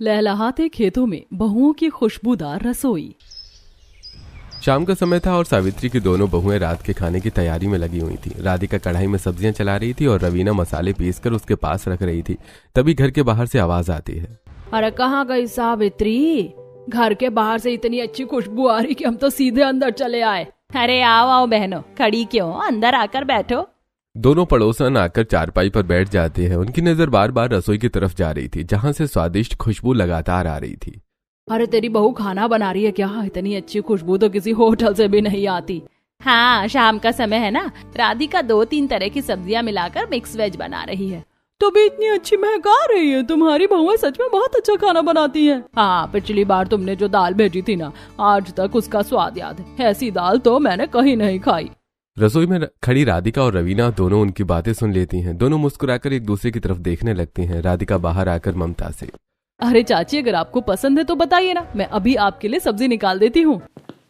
लहलहाते खेतों में बहुओं की खुशबूदार रसोई। शाम का समय था और सावित्री की दोनों बहुएं रात के खाने की तैयारी में लगी हुई थी। राधिका कढ़ाई में सब्जियां चला रही थी और रवीना मसाले पीसकर उसके पास रख रही थी। तभी घर के बाहर से आवाज आती है, अरे कहाँ गई सावित्री? घर के बाहर से इतनी अच्छी खुशबू आ रही कि हम तो सीधे अंदर चले आए। अरे आओ आओ बहनों, खड़ी क्यों, अंदर आकर बैठो। दोनों पड़ोसन आकर चारपाई पर बैठ जाते हैं। उनकी नजर बार बार रसोई की तरफ जा रही थी जहां से स्वादिष्ट खुशबू लगातार आ रही थी। अरे तेरी बहू खाना बना रही है क्या? इतनी अच्छी खुशबू तो किसी होटल से भी नहीं आती। हाँ, शाम का समय है ना, राधिका 2-3 तरह की सब्जियां मिलाकर मिक्स वेज बना रही है। तो भी इतनी अच्छी महक आ रही है। तुम्हारी बहुएं सच में बहुत अच्छा खाना बनाती हैं। हाँ, पिछली बार तुमने जो दाल भेजी थी ना, आज तक उसका स्वाद याद है। ऐसी दाल तो मैंने कहीं नहीं खाई। रसोई में खड़ी राधिका और रवीना दोनों उनकी बातें सुन लेती हैं। दोनों मुस्कुराकर एक दूसरे की तरफ देखने लगती हैं। राधिका बाहर आकर ममता से, अरे चाची, अगर आपको पसंद है तो बताइए ना, मैं अभी आपके लिए सब्जी निकाल देती हूँ।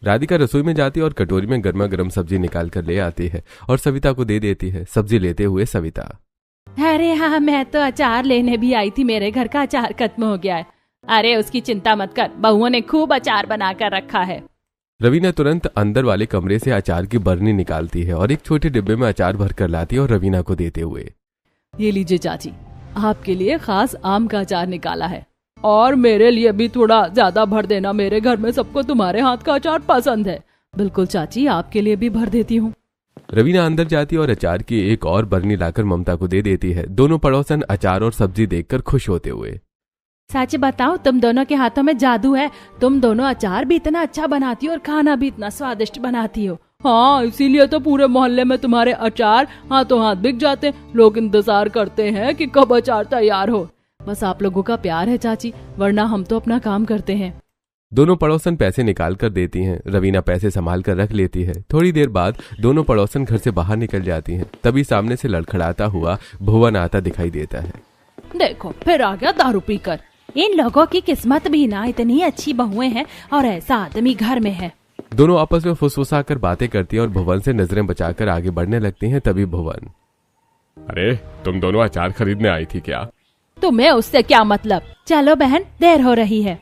राधिका रसोई में जाती है और कटोरी में गर्मा गर्म सब्जी निकाल कर ले आती है और सविता को दे देती है। सब्जी लेते हुए सविता, अरे हाँ, मैं तो अचार लेने भी आई थी, मेरे घर का अचार खत्म हो गया है। अरे उसकी चिंता मत कर, बहुओं ने खूब अचार बना कर रखा है। रवीना तुरंत अंदर वाले कमरे से अचार की बरनी निकालती है और एक छोटे डिब्बे में अचार भर कर लाती है और रवीना को देते हुए, ये लीजिए चाची, आपके लिए खास आम का अचार निकाला है। और मेरे लिए भी थोड़ा ज्यादा भर देना, मेरे घर में सबको तुम्हारे हाथ का अचार पसंद है। बिल्कुल चाची, आपके लिए भी भर देती हूँ। रवीना अंदर जाती और अचार की एक और बरनी लाकर ममता को दे देती है। दोनों पड़ोसन अचार और सब्जी देखकर खुश होते हुए, सच बताओ, तुम दोनों के हाथों में जादू है। तुम दोनों अचार भी इतना अच्छा बनाती हो और खाना भी इतना स्वादिष्ट बनाती हो। हाँ, इसीलिए तो पूरे मोहल्ले में तुम्हारे अचार हाथों हाथ बिक जाते। लोग इंतजार करते हैं कि कब अचार तैयार हो। बस आप लोगों का प्यार है चाची, वरना हम तो अपना काम करते हैं। दोनों पड़ोसन पैसे निकाल कर देती हैं। रवीना पैसे संभाल कर रख लेती है। थोड़ी देर बाद दोनों पड़ोसन घर से बाहर निकल जाती हैं। तभी सामने से लड़खड़ाता हुआ भुवन आता दिखाई देता है। देखो, फिर आ गया दारू पीकर। इन लोगों की किस्मत भी ना, इतनी अच्छी बहुएं हैं और ऐसा आदमी घर में है। दोनों आपस में फुसफुसाकर बातें करती हैं और भुवन से नजरें बचाकर आगे बढ़ने लगती हैं। तभी भुवन, अरे तुम दोनों अचार खरीदने आई थी क्या? तुम्हें उससे क्या मतलब? चलो बहन, देर हो रही है।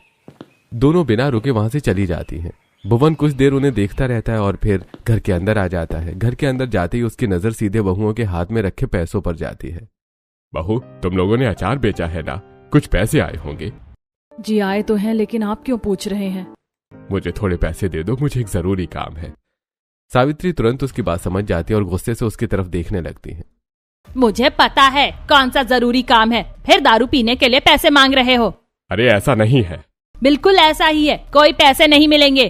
दोनों बिना रुके वहां से चली जाती हैं। भुवन कुछ देर उन्हें देखता रहता है और फिर घर के अंदर आ जाता है। घर के अंदर जाते ही उसकी नजर सीधे बहुओं के हाथ में रखे पैसों पर जाती है। बहू, तुम लोगों ने अचार बेचा है ना, कुछ पैसे आए होंगे। जी आए तो हैं, लेकिन आप क्यों पूछ रहे हैं? मुझे थोड़े पैसे दे दो, मुझे एक जरूरी काम है। सावित्री तुरंत उसकी बात समझ जाती है और गुस्से से उसकी तरफ देखने लगती है। मुझे पता है कौन सा जरूरी काम है, फिर दारू पीने के लिए पैसे मांग रहे हो। अरे ऐसा नहीं है। बिल्कुल ऐसा ही है, कोई पैसे नहीं मिलेंगे।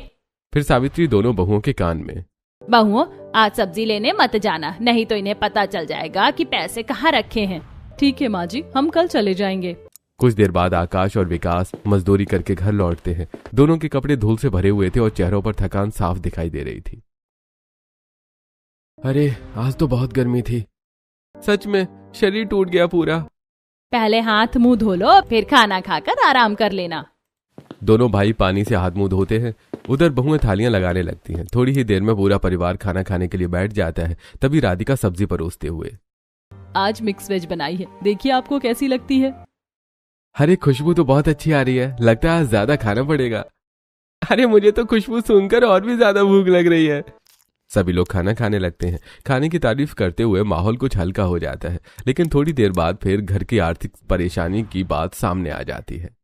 फिर सावित्री दोनों बहुओं के कान में, बहुओं, आज सब्जी लेने मत जाना, नहीं तो इन्हें पता चल जाएगा कि पैसे कहाँ रखे हैं। ठीक है माँ जी, हम कल चले जाएंगे। कुछ देर बाद आकाश और विकास मजदूरी करके घर लौटते हैं। दोनों के कपड़े धूल से भरे हुए थे और चेहरों पर थकान साफ दिखाई दे रही थी। अरे आज तो बहुत गर्मी थी, सच में शरीर टूट गया पूरा। पहले हाथ मुंह धो लो, फिर खाना खाकर आराम कर लेना। दोनों भाई पानी से हाथ मुंह धोते हैं। उधर बहुएं थालियां लगाने लगती हैं। थोड़ी ही देर में पूरा परिवार खाना खाने के लिए बैठ जाता है। तभी राधिका सब्जी परोसते हुए, आज मिक्स वेज बनाई है, देखिए आपको कैसी लगती है। अरे खुशबू तो बहुत अच्छी आ रही है, लगता है आज ज्यादा खाना पड़ेगा। अरे मुझे तो खुशबू सुनकर और भी ज्यादा भूख लग रही है। सभी लोग खाना खाने लगते हैं। खाने की तारीफ करते हुए माहौल कुछ हल्का हो जाता है। लेकिन थोड़ी देर बाद फिर घर की आर्थिक परेशानी की बात सामने आ जाती है।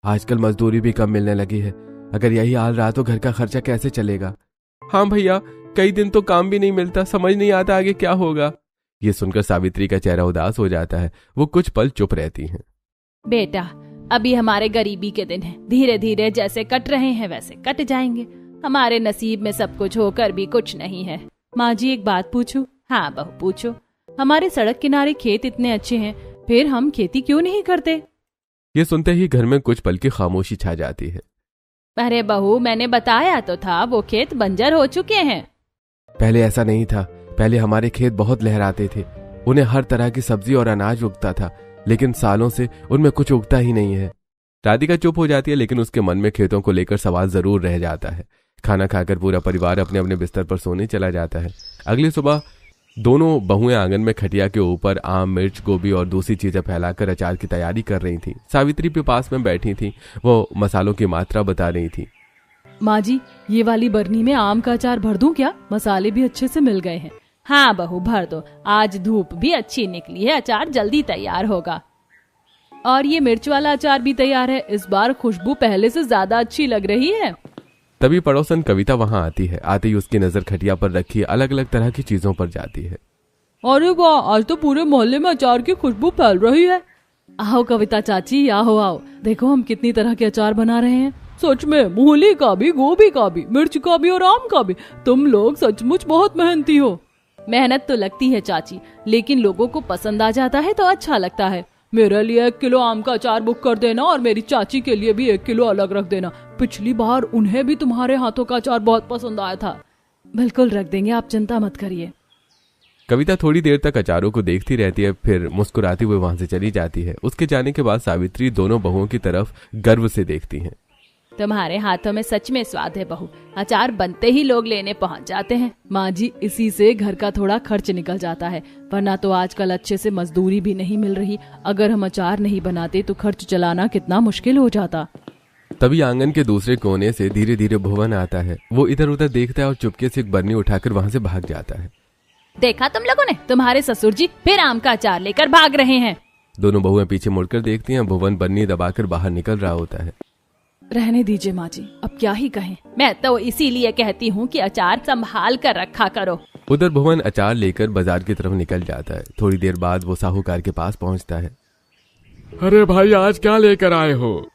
आजकल मजदूरी भी कम मिलने लगी है। अगर यही हाल रहा तो घर का खर्चा कैसे चलेगा? हाँ भैया, कई दिन तो काम भी नहीं मिलता, समझ नहीं आता आगे क्या होगा। ये सुनकर सावित्री का चेहरा उदास हो जाता है। वो कुछ पल चुप रहती हैं। बेटा, अभी हमारे गरीबी के दिन हैं, धीरे धीरे जैसे कट रहे हैं वैसे कट जाएंगे। हमारे नसीब में सब कुछ होकर भी कुछ नहीं है। माँ जी, एक बात पूछूं? हाँ बहू, पूछो। हमारे सड़क किनारे खेत इतने अच्छे हैं, फिर हम खेती क्यों नहीं करते? ये सुनते ही घर में कुछ पल की खामोशी छा जाती है। अरे बहू, मैंने बताया तो था, वो खेत बंजर हो चुके हैं। पहले ऐसा नहीं था। पहले हमारे खेत बहुत लहराते थे, उन्हें हर तरह की सब्जी और अनाज उगता था, लेकिन सालों से उनमें कुछ उगता ही नहीं है। राधिका चुप हो जाती है, लेकिन उसके मन में खेतों को लेकर सवाल जरूर रह जाता है। खाना खाकर पूरा परिवार अपने अपने बिस्तर पर सोने चला जाता है। अगली सुबह दोनों बहुएं आंगन में खटिया के ऊपर आम, मिर्च, गोभी और दूसरी चीजें फैलाकर अचार की तैयारी कर रही थी। सावित्री भी पास में बैठी थी। वो मसालों की मात्रा बता रही थी। माँ जी, ये वाली बरनी में आम का अचार भर दूं क्या? मसाले भी अच्छे से मिल गए हैं। हाँ बहू, भर दो। आज धूप भी अच्छी निकली है, अचार जल्दी तैयार होगा। और ये मिर्च वाला अचार भी तैयार है। इस बार खुशबू पहले से ज्यादा अच्छी लग रही है। तभी पड़ोसन कविता वहां आती है। आते ही उसकी नजर खटिया पर रखी अलग अलग तरह की चीजों पर जाती है। अरे वाह, आज तो पूरे मोहल्ले में अचार की खुशबू फैल रही है। आओ कविता चाची, आओ आओ, देखो हम कितनी तरह के अचार बना रहे हैं। सच में, मूली का भी, गोभी का भी, मिर्च का भी और आम का भी। तुम लोग सचमुच बहुत मेहनती हो। मेहनत तो लगती है चाची, लेकिन लोगों को पसंद आ जाता है तो अच्छा लगता है। मेरे लिए 1 किलो आम का अचार बुक कर देना और मेरी चाची के लिए भी 1 किलो अलग रख देना। पिछली बार उन्हें भी तुम्हारे हाथों का अचार बहुत पसंद आया था। बिल्कुल रख देंगे, आप चिंता मत करिए। कविता थोड़ी देर तक अचारों को देखती रहती है, फिर मुस्कुराती हुए वहां से चली जाती है। उसके जाने के बाद सावित्री दोनों बहुओं की तरफ गर्व से देखती है। तुम्हारे हाथों में सच में स्वाद है बहू, अचार बनते ही लोग लेने पहुंच जाते हैं। माँ जी, इसी से घर का थोड़ा खर्च निकल जाता है, वरना तो आजकल अच्छे से मजदूरी भी नहीं मिल रही। अगर हम अचार नहीं बनाते तो खर्च चलाना कितना मुश्किल हो जाता। तभी आंगन के दूसरे कोने से धीरे धीरे भुवन आता है। वो इधर उधर देखता है और चुपके से एक बरनी उठाकर वहां से भाग जाता है। देखा तुम लोगों ने, तुम्हारे ससुर जी फिर आम का अचार लेकर भाग रहे हैं। दोनों बहुएं पीछे मुड़कर देखती हैं। भुवन बरनी दबाकर बाहर निकल रहा होता है। रहने दीजिए माँ जी, अब क्या ही कहें। मैं तो इसीलिए कहती हूँ कि अचार संभाल कर रखा करो। उधर भुवन अचार लेकर बाजार की तरफ निकल जाता है। थोड़ी देर बाद वो साहूकार के पास पहुंचता है। अरे भाई, आज क्या लेकर आए हो?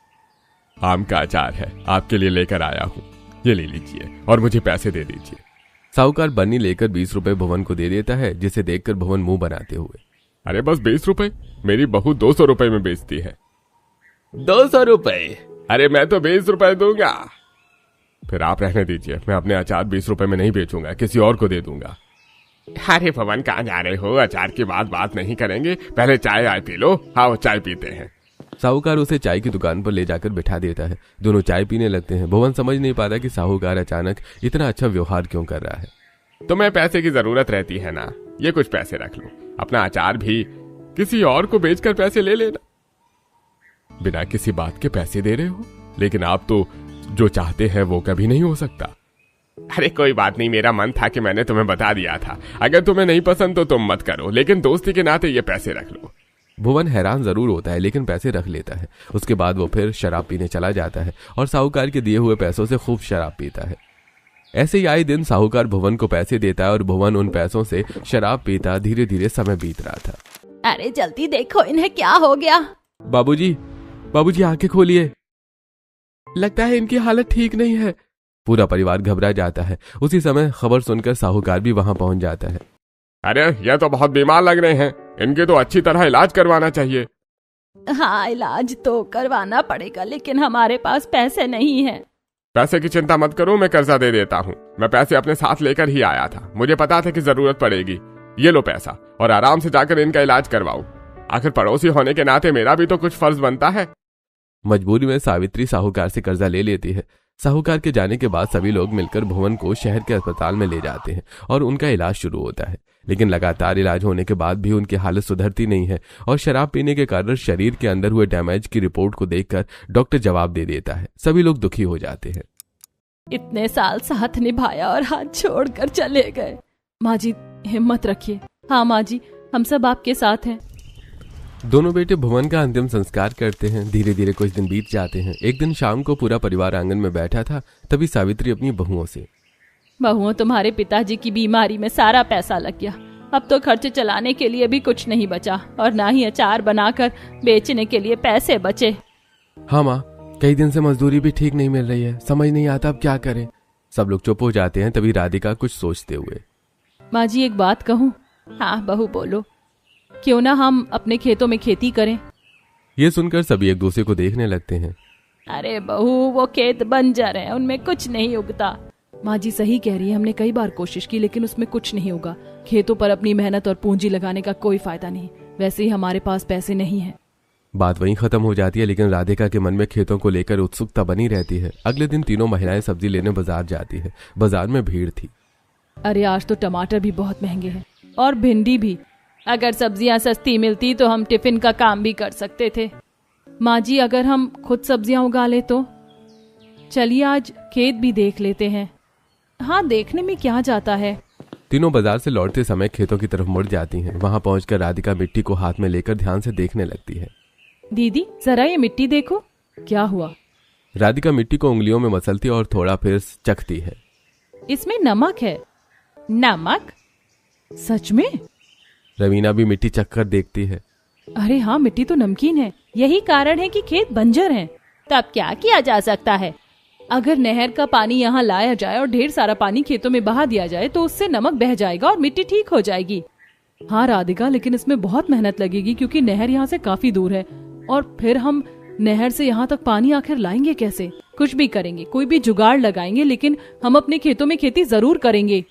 आम का अचार है, आपके लिए लेकर आया हूँ। ये ले लीजिए और मुझे पैसे दे दीजिए। साहूकार बरनी लेकर 20 रुपए भुवन को दे देता है, जिसे देखकर भुवन मुंह बनाते हुए, अरे बस 20 रुपए? मेरी बहू 200 रुपए में बेचती है। 200 रुपए? अरे मैं तो 20 रुपए दूंगा। फिर आप रहने दीजिए, मैं अपने अचार 20 रुपए में नहीं बेचूंगा, किसी और को दे दूंगा। अरे भवन, कहाँ जा रहे हो? अचार की बात नहीं करेंगे, पहले चाय आए पी लो। हाँ, चाय पीते हैं। साहूकार उसे चाय की दुकान पर ले जाकर बिठा देता है। दोनों चाय पीने लगते हैं। भुवन समझ नहीं पाता कि साहूकार अचानक इतना अच्छा व्यवहार क्यों कर रहा है। तुम्हें पैसे की जरूरत रहती है ना, ये कुछ पैसे रख लो। अपना अचार भी किसी और को बेचकर पैसे ले लेना। बिना किसी बात के पैसे दे रहे हो, लेकिन आप तो जो चाहते हैं वो कभी नहीं हो सकता। अरे कोई बात नहीं, मेरा मन था कि मैंने तुम्हें बता दिया था। अगर तुम्हें नहीं पसंद तो तुम मत करो, लेकिन दोस्ती के नाते ये पैसे रख लो। भुवन हैरान जरूर होता है, लेकिन पैसे रख लेता है। उसके बाद वो फिर शराब पीने चला जाता है और साहूकार के दिए हुए पैसों से खूब शराब पीता है। ऐसे ही आए दिन साहूकार भुवन को पैसे देता है और भुवन उन पैसों से शराब पीता। धीरे धीरे समय बीत रहा था। अरे जल्दी देखो, इन्हें क्या हो गया? बाबूजी आंखें खोलिए, लगता है इनकी हालत ठीक नहीं है। पूरा परिवार घबरा जाता है। उसी समय खबर सुनकर साहूकार भी वहां पहुंच जाता है। अरे ये तो बहुत बीमार लग रहे हैं, इनके तो अच्छी तरह इलाज करवाना चाहिए। हाँ, इलाज तो करवाना पड़ेगा, लेकिन हमारे पास पैसे नहीं है। पैसे की चिंता मत करो, मैं कर्जा दे देता हूँ। मैं पैसे अपने साथ लेकर ही आया था, मुझे पता था कि जरूरत पड़ेगी। ये लो पैसा और आराम से जाकर इनका इलाज करवाओ। आखिर पड़ोसी होने के नाते मेरा भी तो कुछ फर्ज बनता है। मजबूरी में सावित्री साहूकार से कर्जा ले लेती है। साहूकार के जाने के बाद सभी लोग मिलकर भुवन को शहर के अस्पताल में ले जाते हैं और उनका इलाज शुरू होता है। लेकिन लगातार इलाज होने के बाद भी उनकी हालत सुधरती नहीं है और शराब पीने के कारण शरीर के अंदर हुए डैमेज की रिपोर्ट को देखकर डॉक्टर जवाब दे देता है। सभी लोग दुखी हो जाते हैं। इतने साल साथ निभाया और हाथ छोड़कर चले गए। माँ जी, हिम्मत रखिए। हाँ माँ जी, हम सब आपके साथ हैं। दोनों बेटे भुवन का अंतिम संस्कार करते हैं। धीरे धीरे कुछ दिन बीत जाते हैं। एक दिन शाम को पूरा परिवार आंगन में बैठा था। तभी सावित्री अपनी बहुओं से, बहुओं, तुम्हारे पिताजी की बीमारी में सारा पैसा लग गया। अब तो खर्च चलाने के लिए भी कुछ नहीं बचा और ना ही अचार बनाकर बेचने के लिए पैसे बचे। हाँ माँ, कई दिन से मजदूरी भी ठीक नहीं मिल रही है, समझ नहीं आता अब क्या करें। सब लोग चुप हो जाते हैं। तभी राधिका कुछ सोचते हुए, माँ जी एक बात कहूँ? हाँ बहू बोलो। क्यों ना हम अपने खेतों में खेती करें? ये सुनकर सभी एक दूसरे को देखने लगते हैं। अरे बहू, वो खेत बंजर हैं, उनमें कुछ नहीं उगता। माँ जी सही कह रही है, हमने कई बार कोशिश की लेकिन उसमें कुछ नहीं होगा। खेतों पर अपनी मेहनत और पूंजी लगाने का कोई फायदा नहीं। वैसे ही हमारे पास पैसे नहीं है। बात वहीं खत्म हो जाती है, लेकिन राधिका के मन में खेतों को लेकर उत्सुकता बनी रहती है। अगले दिन तीनों महिलाएं सब्जी लेने बाजार जाती है। बाजार में भीड़ थी। अरे आज तो टमाटर भी बहुत महंगे हैं। और भिंडी भी। अगर सब्जियां सस्ती मिलती तो हम टिफिन का काम भी कर सकते थे। माँ जी, अगर हम खुद सब्जियां उगा ले तो? चलिए आज खेत भी देख लेते हैं। हाँ, देखने में क्या जाता है। तीनों बाजार से लौटते समय खेतों की तरफ मुड़ जाती हैं। वहां पहुंचकर राधिका मिट्टी को हाथ में लेकर ध्यान से देखने लगती है। दीदी, जरा ये मिट्टी देखो। क्या हुआ? राधिका मिट्टी को उंगलियों में मसलती और थोड़ा फिर चखती है। इसमें नमक है। नमक? सच में? रवीना भी मिट्टी चख कर देखती है। अरे हाँ, मिट्टी तो नमकीन है। यही कारण है कि खेत बंजर हैं। तब क्या किया जा सकता है? अगर नहर का पानी यहाँ लाया जाए और ढेर सारा पानी खेतों में बहा दिया जाए तो उससे नमक बह जाएगा और मिट्टी ठीक हो जाएगी। हाँ राधिका, लेकिन इसमें बहुत मेहनत लगेगी क्योंकि नहर यहाँ से काफी दूर है और फिर हम नहर से यहाँ तक पानी आखिर लाएंगे कैसे? कुछ भी करेंगे, कोई भी जुगाड़ लगाएंगे, लेकिन हम अपने खेतों में खेती जरूर करेंगे।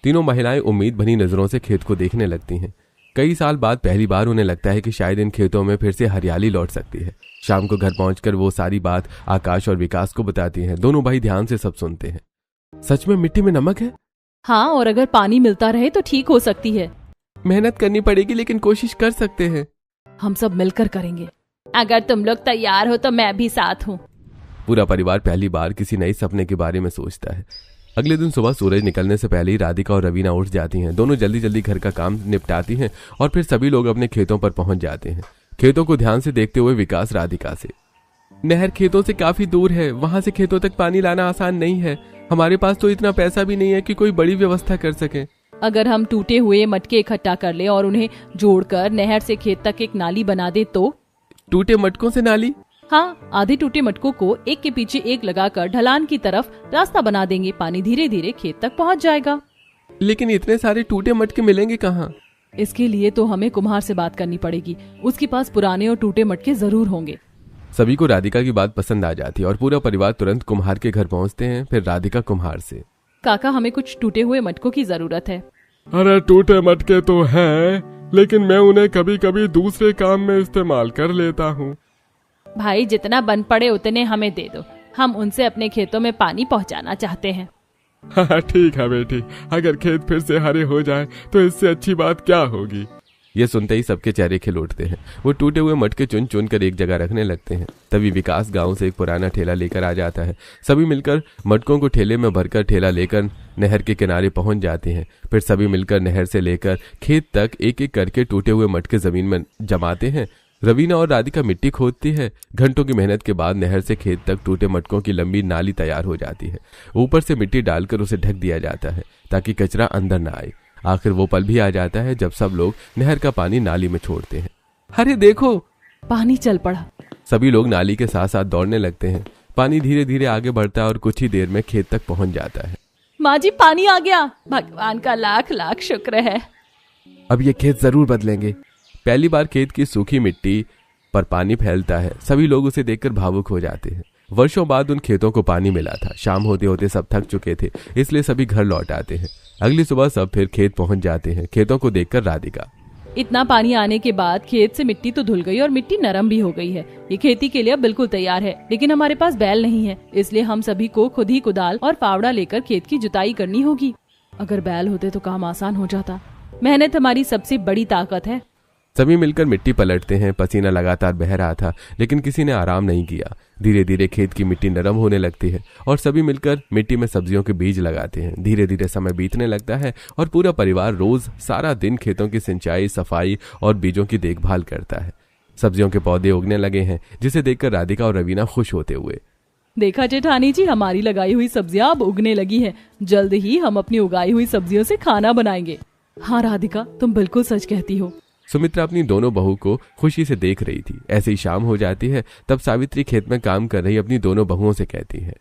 तीनों महिलाएं उम्मीद भरी नजरों से खेत को देखने लगती हैं। कई साल बाद पहली बार उन्हें लगता है कि शायद इन खेतों में फिर से हरियाली लौट सकती है। शाम को घर पहुंचकर वो सारी बात आकाश और विकास को बताती हैं। दोनों भाई ध्यान से सब सुनते हैं। सच में मिट्टी में नमक है? हाँ, और अगर पानी मिलता रहे तो ठीक हो सकती है। मेहनत करनी पड़ेगी, लेकिन कोशिश कर सकते हैं। हम सब मिलकर करेंगे। अगर तुम लोग तैयार हो तो मैं भी साथ हूँ। पूरा परिवार पहली बार किसी नए सपने के बारे में सोचता है। अगले दिन सुबह सूरज निकलने से पहले ही राधिका और रवीना उठ जाती हैं। दोनों जल्दी जल्दी घर का काम निपटाती हैं और फिर सभी लोग अपने खेतों पर पहुंच जाते हैं। खेतों को ध्यान से देखते हुए विकास राधिका से, नहर खेतों से काफी दूर है, वहां से खेतों तक पानी लाना आसान नहीं है। हमारे पास तो इतना पैसा भी नहीं है कि कोई बड़ी व्यवस्था कर सके। अगर हम टूटे हुए मटके इकट्ठा कर ले और उन्हें जोड़कर नहर से खेत तक एक नाली बना दे तो? टूटे मटकों से नाली? हाँ, आधे टूटे मटकों को एक के पीछे एक लगाकर ढलान की तरफ रास्ता बना देंगे। पानी धीरे धीरे खेत तक पहुंच जाएगा। लेकिन इतने सारे टूटे मटके मिलेंगे कहाँ? इसके लिए तो हमें कुम्हार से बात करनी पड़ेगी। उसके पास पुराने और टूटे मटके जरूर होंगे। सभी को राधिका की बात पसंद आ जाती है और पूरा परिवार तुरंत कुम्हार के घर पहुंचते हैं। फिर राधिका कुम्हार से, काका, हमें कुछ टूटे हुए मटकों की जरूरत है। अरे टूटे मटके तो हैं, लेकिन मैं उन्हें कभी कभी दूसरे काम में इस्तेमाल कर लेता हूँ। भाई, जितना बन पड़े उतने हमें दे दो। हम उनसे अपने खेतों में पानी पहुंचाना चाहते हैं। हाँ ठीक है बेटी, अगर खेत फिर से हरे हो जाए तो इससे अच्छी बात क्या होगी। ये सुनते ही सबके चेहरे खिल उठते हैं। वो टूटे हुए मटके चुन चुन कर एक जगह रखने लगते हैं। तभी विकास गांव से एक पुराना ठेला लेकर आ जाता है। सभी मिलकर मटकों को ठेले में भरकर ठेला लेकर नहर के किनारे पहुंच जाते हैं। फिर सभी मिलकर नहर से लेकर खेत तक एक एक करके टूटे हुए मटके जमीन में जमाते हैं। रवीना और राधिका मिट्टी खोदती है। घंटों की मेहनत के बाद नहर से खेत तक टूटे मटकों की लंबी नाली तैयार हो जाती है। ऊपर से मिट्टी डालकर उसे ढक दिया जाता है ताकि कचरा अंदर न आए। आखिर वो पल भी आ जाता है जब सब लोग नहर का पानी नाली में छोड़ते हैं। अरे देखो, पानी चल पड़ा। सभी लोग नाली के साथ साथ दौड़ने लगते हैं। पानी धीरे धीरे आगे बढ़ता है और कुछ ही देर में खेत तक पहुंच जाता है। माँ जी, पानी आ गया। भगवान का लाख लाख शुक्र है। अब ये खेत जरूर बदलेंगे। पहली बार खेत की सूखी मिट्टी पर पानी फैलता है। सभी लोग उसे देखकर भावुक हो जाते हैं। वर्षों बाद उन खेतों को पानी मिला था। शाम होते होते सब थक चुके थे, इसलिए सभी घर लौट आते हैं। अगली सुबह सब फिर खेत पहुंच जाते हैं। खेतों को देखकर राधिका, इतना पानी आने के बाद खेत से मिट्टी तो धुल गई और मिट्टी नरम भी हो गई है। ये खेती के लिए अब बिल्कुल तैयार है, लेकिन हमारे पास बैल नहीं है, इसलिए हम सभी को खुद ही कुदाल और फावड़ा लेकर खेत की जुताई करनी होगी। अगर बैल होते तो काम आसान हो जाता। मेहनत हमारी सबसे बड़ी ताकत है। सभी मिलकर मिट्टी पलटते हैं। पसीना लगातार बह रहा था, लेकिन किसी ने आराम नहीं किया। धीरे धीरे खेत की मिट्टी नरम होने लगती है और सभी मिलकर मिट्टी में सब्जियों के बीज लगाते हैं। धीरे धीरे समय बीतने लगता है और पूरा परिवार रोज सारा दिन खेतों की सिंचाई, सफाई और बीजों की देखभाल करता है। सब्जियों के पौधे उगने लगे हैं, जिसे देखकर राधिका और रवीना खुश होते हुए, देखा जेठानी जी, हमारी लगाई हुई सब्जियां अब उगने लगी हैं। जल्द ही हम अपनी उगाई हुई सब्जियों से खाना बनाएंगे। हाँ राधिका, तुम बिल्कुल सच कहती हो। सुमित्रा अपनी दोनों बहू को खुशी से देख रही थी। ऐसे ही शाम हो जाती है। तब सावित्री खेत में काम कर रही अपनी दोनों बहुओं से कहती है,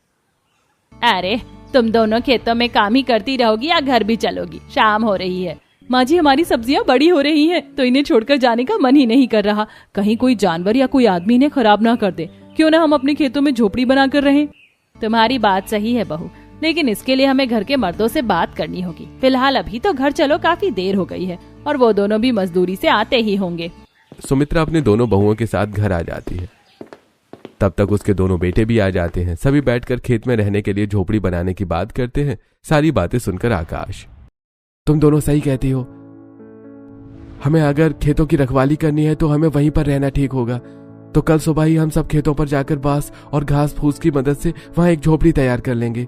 अरे तुम दोनों खेतों में काम ही करती रहोगी या घर भी चलोगी? शाम हो रही है। माँ जी, हमारी सब्जियां बड़ी हो रही हैं, तो इन्हें छोड़कर जाने का मन ही नहीं कर रहा। कहीं कोई जानवर या कोई आदमी इन्हें खराब ना कर दे। क्यों ना हम अपने खेतों में झोपड़ी बना कर रहें। तुम्हारी बात सही है बहू, लेकिन इसके लिए हमें घर के मर्दों से बात करनी होगी। फिलहाल अभी तो घर चलो, काफी देर हो गई है और वो दोनों भी मजदूरी से आते ही होंगे। सुमित्रा अपने दोनों बहुओं के साथ घर आ जाती है। तब तक उसके दोनों बेटे भी आ जाते हैं। सभी बैठकर खेत में रहने के लिए झोपड़ी बनाने की बात करते हैं। सारी बातें सुनकर आकाश, तुम दोनों सही कहती हो। हमें अगर खेतों की रखवाली करनी है तो हमें वहीं पर रहना ठीक होगा। तो कल सुबह ही हम सब खेतों पर जाकर बांस और घास फूस की मदद से वहां एक झोपड़ी तैयार कर लेंगे।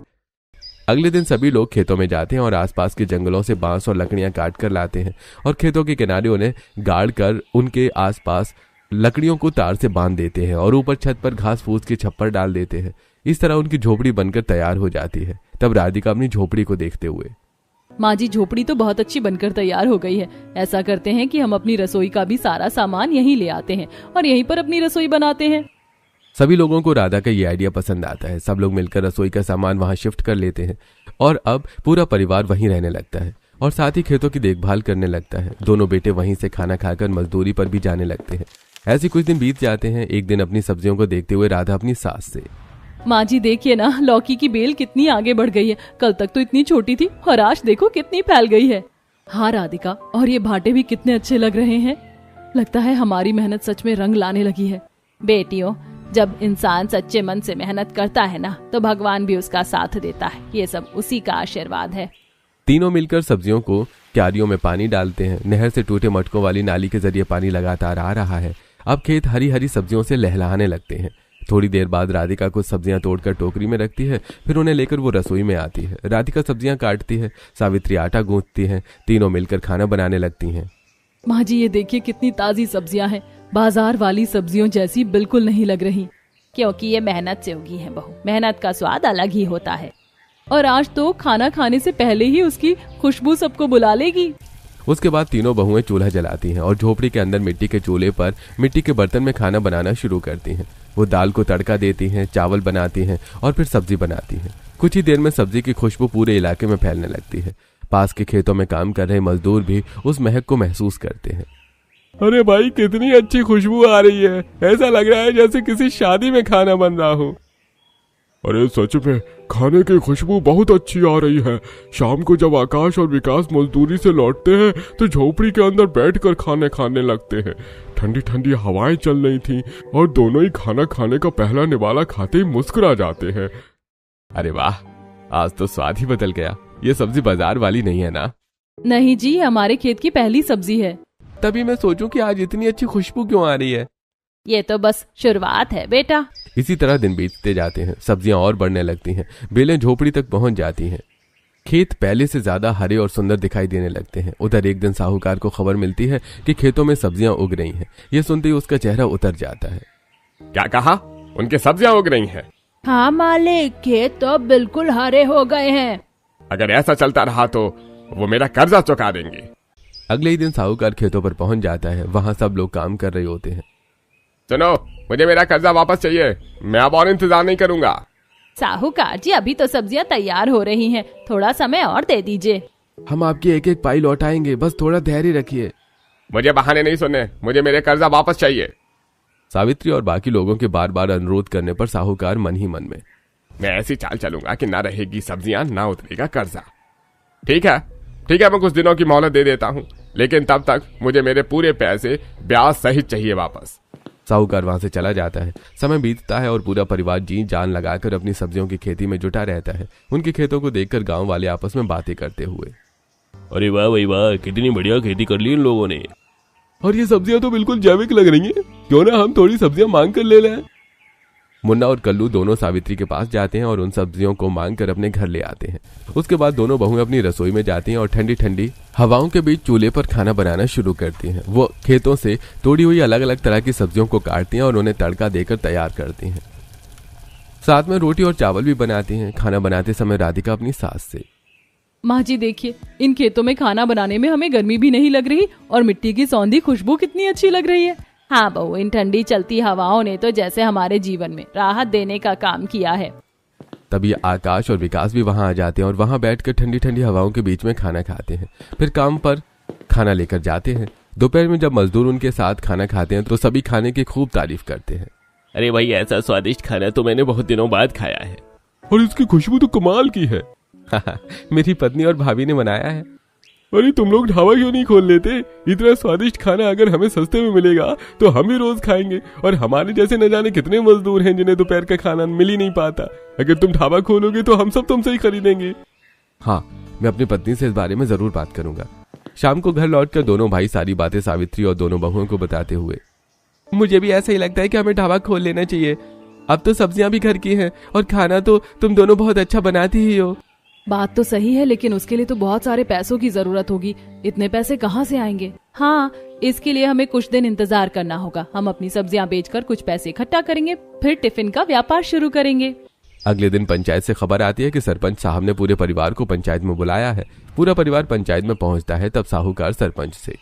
अगले दिन सभी लोग खेतों में जाते हैं और आसपास के जंगलों से बांस और लकड़ियां काट कर लाते हैं और खेतों के किनारे उन्हें गाड़ कर उनके आसपास लकड़ियों को तार से बांध देते हैं और ऊपर छत पर घास फूस के छप्पर डाल देते हैं। इस तरह उनकी झोपड़ी बनकर तैयार हो जाती है। तब राधिका अपनी झोपड़ी को देखते हुए, माँ जी झोपड़ी तो बहुत अच्छी बनकर तैयार हो गई है। ऐसा करते हैं कि हम अपनी रसोई का भी सारा सामान यहीं ले आते हैं और यहीं पर अपनी रसोई बनाते हैं। सभी लोगों को राधा का ये आइडिया पसंद आता है। सब लोग मिलकर रसोई का सामान वहां शिफ्ट कर लेते हैं और अब पूरा परिवार वहीं रहने लगता है और साथ ही खेतों की देखभाल करने लगता है। दोनों बेटे वहीं से खाना खाकर मजदूरी पर भी जाने लगते हैं। ऐसे कुछ दिन बीत जाते हैं। एक दिन अपनी सब्जियों को देखते हुए राधा अपनी सास से, माँ जी देखिए ना, लौकी की बेल कितनी आगे बढ़ गई है। कल तक तो इतनी छोटी थी और आज देखो कितनी फैल गई है। हाँ राधिका, और ये भाटे भी कितने अच्छे लग रहे हैं। लगता है हमारी मेहनत सच में रंग लाने लगी है। बेटियों, जब इंसान सच्चे मन से मेहनत करता है ना, तो भगवान भी उसका साथ देता है। ये सब उसी का आशीर्वाद है। तीनों मिलकर सब्जियों को क्यारियों में पानी डालते हैं। नहर से टूटे मटकों वाली नाली के जरिए पानी लगातार आ रहा है। अब खेत हरी हरी सब्जियों से लहलहाने लगते हैं। थोड़ी देर बाद राधिका कुछ सब्जियां तोड़कर टोकरी में रखती है, फिर उन्हें लेकर वो रसोई में आती है। राधिका सब्जियां काटती है, सावित्री आटा गूंथती है। तीनों मिलकर खाना बनाने लगती हैं। माँ जी ये देखिए कितनी ताजी सब्जियां हैं। बाजार वाली सब्जियों जैसी बिल्कुल नहीं लग रही। क्योंकि ये मेहनत से उगी है बहू। मेहनत का स्वाद अलग ही होता है। और आज तो खाना खाने से पहले ही उसकी खुशबू सबको बुला लेगी। उसके बाद तीनों बहुएं चूल्हा जलाती हैं और झोपड़ी के अंदर मिट्टी के चूल्हे पर मिट्टी के बर्तन में खाना बनाना शुरू करती हैं। वो दाल को तड़का देती हैं, चावल बनाती हैं और फिर सब्जी बनाती हैं। कुछ ही देर में सब्जी की खुशबू पूरे इलाके में फैलने लगती है। पास के खेतों में काम कर रहे मजदूर भी उस महक को महसूस करते हैं। अरे भाई, कितनी अच्छी खुशबू आ रही है। ऐसा लग रहा है जैसे किसी शादी में खाना बन रहा हो। अरे सच में खाने की खुशबू बहुत अच्छी आ रही है। शाम को जब आकाश और विकास मजदूरी से लौटते हैं तो झोपड़ी के अंदर बैठकर खाने खाने लगते हैं। ठंडी ठंडी हवाएं चल रही थी और दोनों ही खाना खाने का पहला निवाला खाते ही मुस्कुरा जाते हैं। अरे वाह, आज तो स्वाद ही बदल गया। ये सब्जी बाजार वाली नहीं है ना? नहीं जी, हमारे खेत की पहली सब्जी है। तभी मैं सोचूं कि आज इतनी अच्छी खुशबू क्यों आ रही है। ये तो बस शुरुआत है बेटा। इसी तरह दिन बीतते जाते हैं। सब्जियां और बढ़ने लगती हैं। बेलें झोपड़ी तक पहुंच जाती हैं। खेत पहले से ज्यादा हरे और सुंदर दिखाई देने लगते हैं। उधर एक दिन साहूकार को खबर मिलती है कि खेतों में सब्जियां उग रही हैं। ये सुनते ही उसका चेहरा उतर जाता है। क्या कहा? उनके सब्जियां उग रही हैं? हाँ मालिक, खेत तो बिल्कुल हरे हो गए हैं। अगर ऐसा चलता रहा तो वो मेरा कर्जा चुका देंगे। अगले ही दिन साहूकार खेतों पर पहुंच जाता है। वहां सब लोग काम कर रहे होते हैं। सुनो, मुझे मेरा कर्जा वापस चाहिए। मैं अब और इंतजार नहीं करूंगा। साहूकार जी, अभी तो सब्जियां तैयार हो रही हैं, थोड़ा समय और दे दीजिए। हम आपकी एक एक पाई लौटाएंगे, बस थोड़ा धैर्य रखिए। मुझे बहाने नहीं सुनने, मुझे मेरे कर्जा वापस चाहिए। सावित्री और बाकी लोगों के बार बार अनुरोध करने पर साहूकार मन ही मन में, मैं ऐसी चाल चलूंगा कि ना रहेगी सब्जियां, ना उतरेगा कर्जा। ठीक है, मैं कुछ दिनों की मोहलत दे देता हूँ, लेकिन तब तक मुझे मेरे पूरे पैसे ब्याज सहित चाहिए वापस। साहूकार वहां से चला जाता है। समय बीतता है और पूरा परिवार जी जान लगाकर अपनी सब्जियों की खेती में जुटा रहता है। उनके खेतों को देखकर गांव वाले आपस में बातें करते हुए, अरे वाह भाई वाह, कितनी बढ़िया खेती कर ली इन लोगों ने। और ये सब्जियां तो बिल्कुल जैविक लग रही हैं। क्यों ना हम थोड़ी सब्जियां मांग कर ले लें। मुन्ना और कल्लू दोनों सावित्री के पास जाते हैं और उन सब्जियों को मांग कर अपने घर ले आते हैं। उसके बाद दोनों बहुएं अपनी रसोई में जाती हैं और ठंडी ठंडी हवाओं के बीच चूल्हे पर खाना बनाना शुरू करती हैं। वो खेतों से तोड़ी हुई अलग अलग तरह की सब्जियों को काटती हैं और उन्हें तड़का देकर तैयार करती हैं। साथ में रोटी और चावल भी बनाती हैं। खाना बनाते समय राधिका अपनी सास से, माँ जी देखिए, इन खेतों में खाना बनाने में हमें गर्मी भी नहीं लग रही और मिट्टी की सौंधी खुशबू कितनी अच्छी लग रही है। हाँ बहू, इन ठंडी चलती हवाओं ने तो जैसे हमारे जीवन में राहत देने का काम किया है। तभी आकाश और विकास भी वहां आ जाते हैं और वहां बैठकर ठंडी ठंडी हवाओं के बीच में खाना खाते हैं। फिर काम पर खाना लेकर जाते हैं। दोपहर में जब मजदूर उनके साथ खाना खाते हैं तो सभी खाने की खूब तारीफ करते हैं। अरे भाई, ऐसा स्वादिष्ट खाना तो मैंने बहुत दिनों बाद खाया है। और इसकी खुशबू तो कमाल की है। मेरी पत्नी और भाभी ने बनाया है। अरे तुम लोग ढाबा क्यों नहीं खोल लेते? इतना स्वादिष्ट खाना अगर हमें सस्ते में मिलेगा तो हम भी रोज खाएंगे। और हमारे जैसे न जाने कितने मजदूर हैं जिन्हें दोपहर का खाना मिल ही नहीं पाता। अगर तुम ढाबा खोलोगे तो हम सब तुमसे ही खरीदेंगे। हाँ, मैं अपनी पत्नी से इस बारे में जरूर बात करूंगा। शाम को घर लौटकर दोनों भाई सारी बातें सावित्री और दोनों बहुओं को बताते हुए, मुझे भी ऐसा ही लगता है कि हमें ढाबा खोल लेना चाहिए। अब तो सब्जियां भी घर की हैं और खाना तो तुम दोनों बहुत अच्छा बनाती ही हो। बात तो सही है, लेकिन उसके लिए तो बहुत सारे पैसों की जरूरत होगी। इतने पैसे कहाँ से आएंगे? हाँ, इसके लिए हमें कुछ दिन इंतजार करना होगा। हम अपनी सब्जियां बेचकर कुछ पैसे इकट्ठा करेंगे, फिर टिफिन का व्यापार शुरू करेंगे। अगले दिन पंचायत से खबर आती है कि सरपंच साहब ने पूरे परिवार को पंचायत में बुलाया है। पूरा परिवार पंचायत में पहुंचता है। तब साहूकार सरपंच से,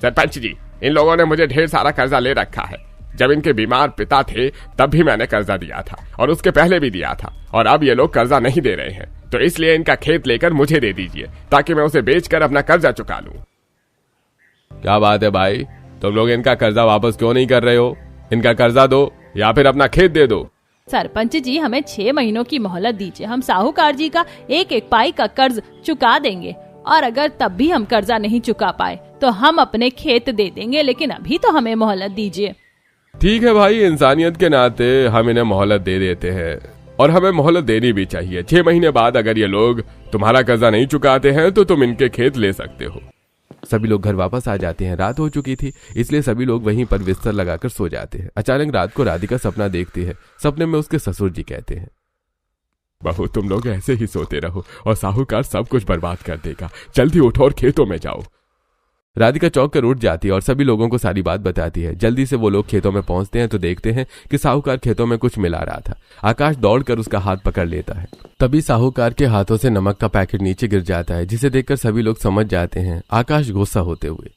सरपंच जी, इन लोगों ने मुझे ढेर सारा कर्जा ले रखा है। जब इनके बीमार पिता थे तब भी मैंने कर्जा दिया था और उसके पहले भी दिया था, और अब ये लोग कर्जा नहीं दे रहे हैं, तो इसलिए इनका खेत लेकर मुझे दे दीजिए ताकि मैं उसे बेचकर अपना कर्जा चुका लूं। क्या बात है भाई, तुम लोग इनका कर्जा वापस क्यों नहीं कर रहे हो? इनका कर्जा दो या फिर अपना खेत दे दो। सरपंच जी, हमें 6 महीनों की मोहलत दीजिए। हम साहूकार जी का एक एक पाई का कर्ज चुका देंगे, और अगर तब भी हम कर्जा नहीं चुका पाए तो हम अपने खेत दे देंगे, लेकिन अभी तो हमें मोहलत दीजिए। ठीक है भाई, इंसानियत के नाते हम इन्हें मोहलत दे देते हैं, और हमें मोहलत देनी भी चाहिए। 6 महीने बाद अगर ये लोग तुम्हारा कर्जा नहीं चुकाते हैं तो तुम इनके खेत ले सकते हो। सभी लोग घर वापस आ जाते हैं। रात हो चुकी थी, इसलिए सभी लोग वहीं पर बिस्तर लगाकर सो जाते हैं। अचानक रात को राधिका सपना देखती है। सपने में उसके ससुर जी कहते हैं, बहू, तुम लोग ऐसे ही सोते रहो और साहूकार सब कुछ बर्बाद कर देगा। जल्दी उठो और खेतों में जाओ। राधिका चौंक कर उठ जाती है और सभी लोगों को सारी बात बताती है। जल्दी से वो लोग खेतों में पहुंचते हैं तो देखते हैं कि साहूकार खेतों में कुछ मिला रहा था। आकाश दौड़कर उसका हाथ पकड़ लेता है। तभी साहूकार के हाथों से नमक का पैकेट नीचे गिर जाता है, जिसे देखकर सभी लोग समझ जाते हैं। आकाश गुस्सा होते हुए,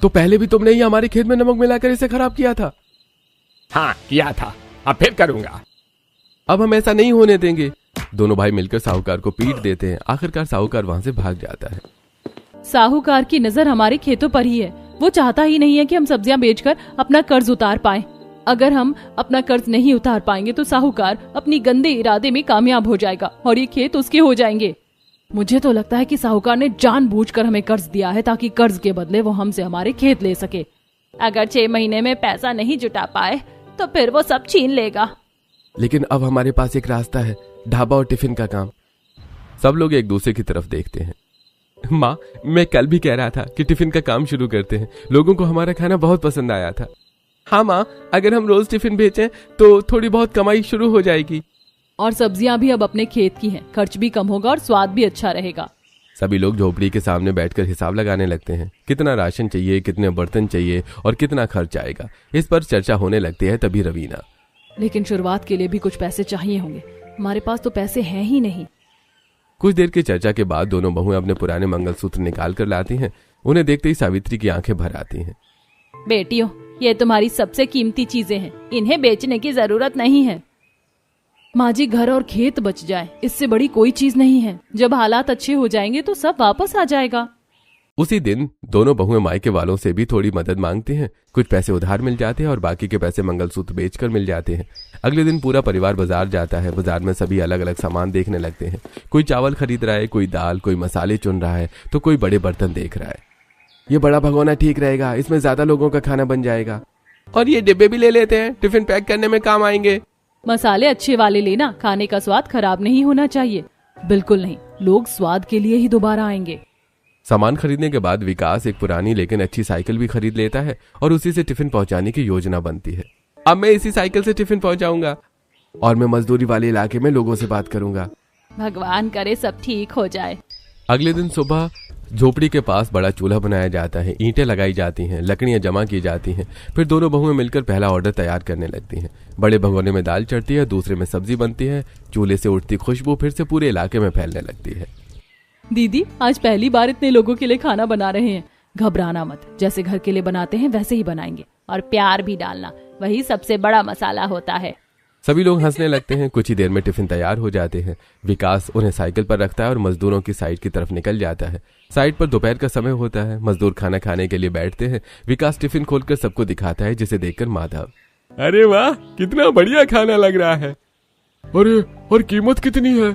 तो पहले भी तुमने ही हमारे खेत में नमक मिलाकर इसे खराब किया था। हाँ, किया था, अब फिर करूंगा। अब हम ऐसा नहीं होने देंगे। दोनों भाई मिलकर साहूकार को पीट देते हैं। आखिरकार साहूकार वहां से भाग जाता है। साहूकार की नजर हमारे खेतों पर ही है। वो चाहता ही नहीं है कि हम सब्जियां बेचकर अपना कर्ज उतार पाएं। अगर हम अपना कर्ज नहीं उतार पाएंगे तो साहूकार अपनी गंदे इरादे में कामयाब हो जाएगा और ये खेत उसके हो जाएंगे। मुझे तो लगता है कि साहूकार ने जानबूझकर हमें कर्ज दिया है ताकि कर्ज के बदले वो हमसे हमारे खेत ले सके। अगर 6 महीने में पैसा नहीं जुटा पाए तो फिर वो सब छीन लेगा। लेकिन अब हमारे पास एक रास्ता है, ढाबा और टिफिन का काम। सब लोग एक दूसरे की तरफ देखते हैं। माँ, मैं कल भी कह रहा था कि टिफिन का काम शुरू करते हैं। लोगों को हमारा खाना बहुत पसंद आया था। हाँ माँ, अगर हम रोज टिफिन बेचें तो थोड़ी बहुत कमाई शुरू हो जाएगी। और सब्जियां भी अब अपने खेत की हैं, खर्च भी कम होगा और स्वाद भी अच्छा रहेगा। सभी लोग झोपड़ी के सामने बैठकर हिसाब लगाने लगते हैं। कितना राशन चाहिए, कितने बर्तन चाहिए और कितना खर्च आएगा, इस पर चर्चा होने लगती है। तभी रवीना, लेकिन शुरुआत के लिए भी कुछ पैसे चाहिए होंगे, हमारे पास तो पैसे हैं ही नहीं। कुछ देर की चर्चा के बाद दोनों बहुएं अपने पुराने मंगलसूत्र निकाल कर लाती हैं। उन्हें देखते ही सावित्री की आंखें भर आती हैं। बेटियों, ये तुम्हारी सबसे कीमती चीजें हैं, इन्हें बेचने की जरूरत नहीं है। माँ जी, घर और खेत बच जाए, इससे बड़ी कोई चीज नहीं है। जब हालात अच्छे हो जाएंगे तो सब वापस आ जाएगा। उसी दिन दोनों बहुएं मायके वालों से भी थोड़ी मदद मांगती हैं। कुछ पैसे उधार मिल जाते हैं और बाकी के पैसे मंगलसूत्र बेचकर मिल जाते हैं। अगले दिन पूरा परिवार बाजार जाता है। बाजार में सभी अलग अलग सामान देखने लगते हैं। कोई चावल खरीद रहा है, कोई दाल, कोई मसाले चुन रहा है, तो कोई बड़े बर्तन देख रहा है। ये बड़ा भगोना ठीक रहेगा, इसमें ज्यादा लोगों का खाना बन जाएगा। और ये डिब्बे भी ले लेते हैं, टिफिन पैक करने में काम आएंगे। मसाले अच्छे वाले लेना, खाने का स्वाद खराब नहीं होना चाहिए। बिल्कुल नहीं, लोग स्वाद के लिए ही दोबारा आएंगे। सामान खरीदने के बाद विकास एक पुरानी लेकिन अच्छी साइकिल भी खरीद लेता है और उसी से टिफिन पहुंचाने की योजना बनती है। अब मैं इसी साइकिल से टिफिन पहुंचाऊंगा और मैं मजदूरी वाले इलाके में लोगों से बात करूंगा। भगवान करे सब ठीक हो जाए। अगले दिन सुबह झोपड़ी के पास बड़ा चूल्हा बनाया जाता है। ईंटें लगाई जाती हैं, लकड़ियां जमा की जाती हैं। फिर दोनों बहुएं मिलकर पहला ऑर्डर तैयार करने लगती हैं। बड़े भगोने में दाल चढ़ती है, दूसरे में सब्जी बनती है। चूल्हे से उठती खुशबू फिर से पूरे इलाके में फैलने लगती है। दीदी, आज पहली बार इतने लोगों के लिए खाना बना रहे हैं। घबराना मत, जैसे घर के लिए बनाते हैं वैसे ही बनाएंगे। और प्यार भी डालना, वही सबसे बड़ा मसाला होता है। सभी लोग हंसने लगते हैं। कुछ ही देर में टिफिन तैयार हो जाते हैं। विकास उन्हें साइकिल पर रखता है और मजदूरों की साइड की तरफ निकल जाता है। साइड पर दोपहर का समय होता है। मजदूर खाना खाने के लिए बैठते हैं। विकास टिफिन खोलकर सबको दिखाता है, जिसे देखकर माधव, अरे वाह, कितना बढ़िया खाना लग रहा है। अरे, और कीमत कितनी है?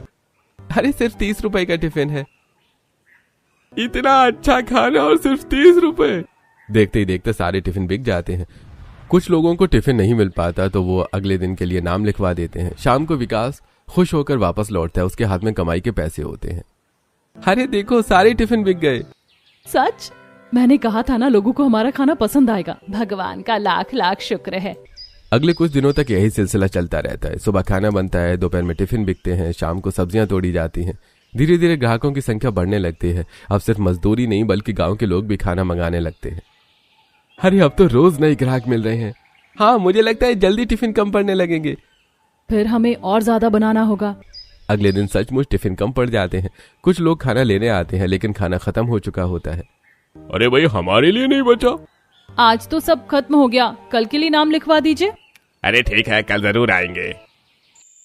अरे सिर्फ 30 रुपए का टिफिन है। इतना अच्छा खाना और सिर्फ 30 रुपए। देखते ही देखते सारे टिफिन बिक जाते हैं। कुछ लोगों को टिफिन नहीं मिल पाता तो वो अगले दिन के लिए नाम लिखवा देते हैं। शाम को विकास खुश होकर वापस लौटता है। उसके हाथ में कमाई के पैसे होते हैं। अरे देखो, सारे टिफिन बिक गए। सच? मैंने कहा था ना लोगों को हमारा खाना पसंद आएगा। भगवान का लाख लाख शुक्र है। अगले कुछ दिनों तक यही सिलसिला चलता रहता है। सुबह खाना बनता है, दोपहर में टिफिन बिकते हैं, शाम को सब्जियां तोड़ी जाती हैं। धीरे धीरे ग्राहकों की संख्या बढ़ने लगती है। अब सिर्फ मजदूरी नहीं बल्कि गांव के लोग भी खाना मंगाने लगते हैं। अरे अब तो रोज नए ग्राहक मिल रहे हैं। हाँ, मुझे लगता है जल्दी टिफिन कम पड़ने लगेंगे। फिर हमें और ज्यादा बनाना होगा। अगले दिन सचमुच टिफिन कम पड़ जाते हैं। कुछ लोग खाना लेने आते हैं लेकिन खाना खत्म हो चुका होता है। अरे भाई, हमारे लिए नहीं बचा। आज तो सब खत्म हो गया, कल के लिए नाम लिखवा दीजिए। अरे ठीक है, कल जरूर आएंगे।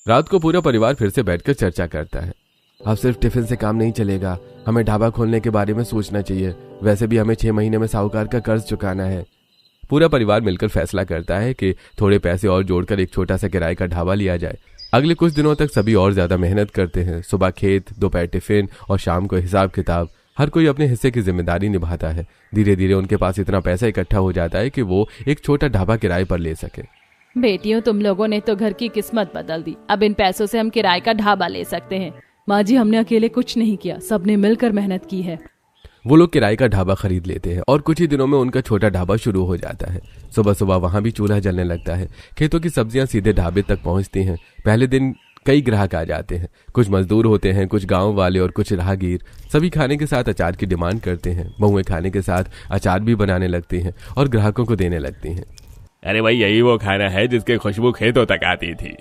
रात को पूरा परिवार फिर से बैठकर चर्चा करता है। अब सिर्फ टिफिन से काम नहीं चलेगा, हमें ढाबा खोलने के बारे में सोचना चाहिए। वैसे भी हमें 6 महीने में साहूकार का कर्ज चुकाना है। पूरा परिवार मिलकर फैसला करता है कि थोड़े पैसे और जोड़कर एक छोटा सा किराए का ढाबा लिया जाए। अगले कुछ दिनों तक सभी और ज्यादा मेहनत करते हैं। सुबह खेत, दोपहर टिफिन और शाम को हिसाब किताब। हर कोई अपने हिस्से की जिम्मेदारी निभाता है। धीरे धीरे उनके पास इतना पैसा इकट्ठा हो जाता है कि वो एक छोटा ढाबा किराए पर ले सके। बेटियों, तुम लोगों ने तो घर की किस्मत बदल दी। अब इन पैसों से हम किराए का ढाबा ले सकते हैं। माँ जी, हमने अकेले कुछ नहीं किया, सबने मिलकर मेहनत की है। वो लोग किराए का ढाबा खरीद लेते हैं और कुछ ही दिनों में उनका छोटा ढाबा शुरू हो जाता है। सुबह सुबह वहां भी चूल्हा जलने लगता है। खेतों की सब्जियां सीधे ढाबे तक पहुंचती हैं। पहले दिन कई ग्राहक आ जाते हैं। कुछ मजदूर होते हैं, कुछ गांव वाले और कुछ राहगीर। सभी खाने के साथ अचार की डिमांड करते हैं। बहुएं खाने के साथ अचार भी बनाने लगती हैं और ग्राहकों को देने लगती हैं। अरे भाई, यही वो खाना है जिसकी खुशबू खेतों तक आती थी।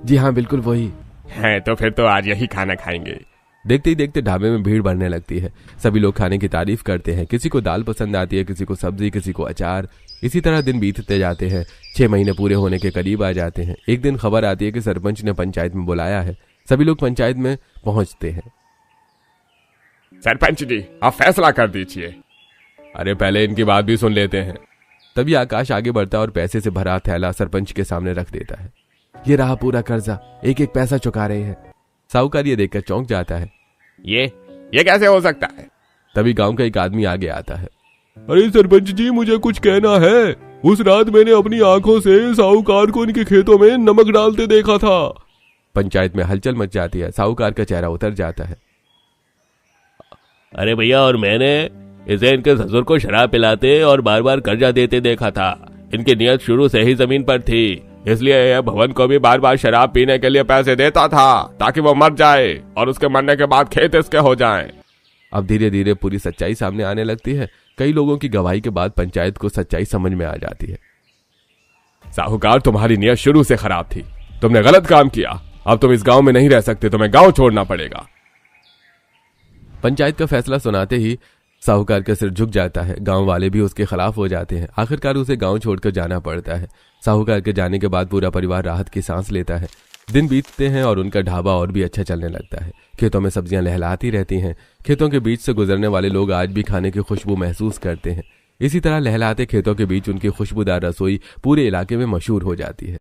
जी हाँ, बिल्कुल वही है। तो फिर तो आज यही खाना खाएंगे। देखते ही देखते ढाबे में भीड़ बढ़ने लगती है। सभी लोग खाने की तारीफ करते हैं। किसी को दाल पसंद आती है, किसी को सब्जी, किसी को अचार। इसी तरह दिन बीतते जाते हैं। 6 महीने पूरे होने के करीब आ जाते हैं। एक दिन खबर आती है कि सरपंच ने पंचायत में बुलाया है। सभी लोग पंचायत में पहुंचते हैं। सरपंच जी, आप फैसला कर दीजिए। अरे पहले इनकी बात भी सुन लेते हैं। तभी आकाश आगे बढ़ता और पैसे से भरा थैला सरपंच के सामने रख देता है। ये रहा पूरा कर्जा, एक एक पैसा चुका रहे हैं। साहूकार ये देखकर चौंक जाता है। ये कैसे हो सकता है? तभी गांव का एक आदमी आगे आता है। अरे सरपंच जी, मुझे कुछ कहना है। उस रात मैंने अपनी आंखों से साहूकार को इनके खेतों में नमक डालते देखा था। पंचायत में हलचल मच जाती है। साहूकार का चेहरा उतर जाता है। अरे भैया, और मैंने इसे इनके ससुर को शराब पिलाते और बार बार कर्जा देते देखा था। इनकी नियत शुरू से ही जमीन पर थी, इसलिए यह भवन को भी बार बार शराब पीने के लिए पैसे देता था ताकि वो मर जाए और उसके मरने के बाद खेत इसके हो जाएं। अब धीरे धीरे पूरी सच्चाई सामने आने लगती है। कई लोगों की गवाही के बाद पंचायत को सच्चाई समझ में आ जाती है। साहूकार, तुम्हारी नियत शुरू से खराब थी। तुमने गलत काम किया। अब तुम इस गांव में नहीं रह सकते, तुम्हें गांव छोड़ना पड़ेगा। पंचायत का फैसला सुनाते ही साहूकार का सिर झुक जाता है। गांव वाले भी उसके खिलाफ हो जाते हैं। आखिरकार उसे गांव छोड़कर जाना पड़ता है। साहूकार के जाने के बाद पूरा परिवार राहत की सांस लेता है। दिन बीतते हैं और उनका ढाबा और भी अच्छा चलने लगता है। खेतों में सब्जियां लहलहाती रहती हैं। खेतों के बीच से गुजरने वाले लोग आज भी खाने की खुशबू महसूस करते हैं। इसी तरह लहलहाते खेतों के बीच उनकी खुशबूदार रसोई पूरे इलाके में मशहूर हो जाती है।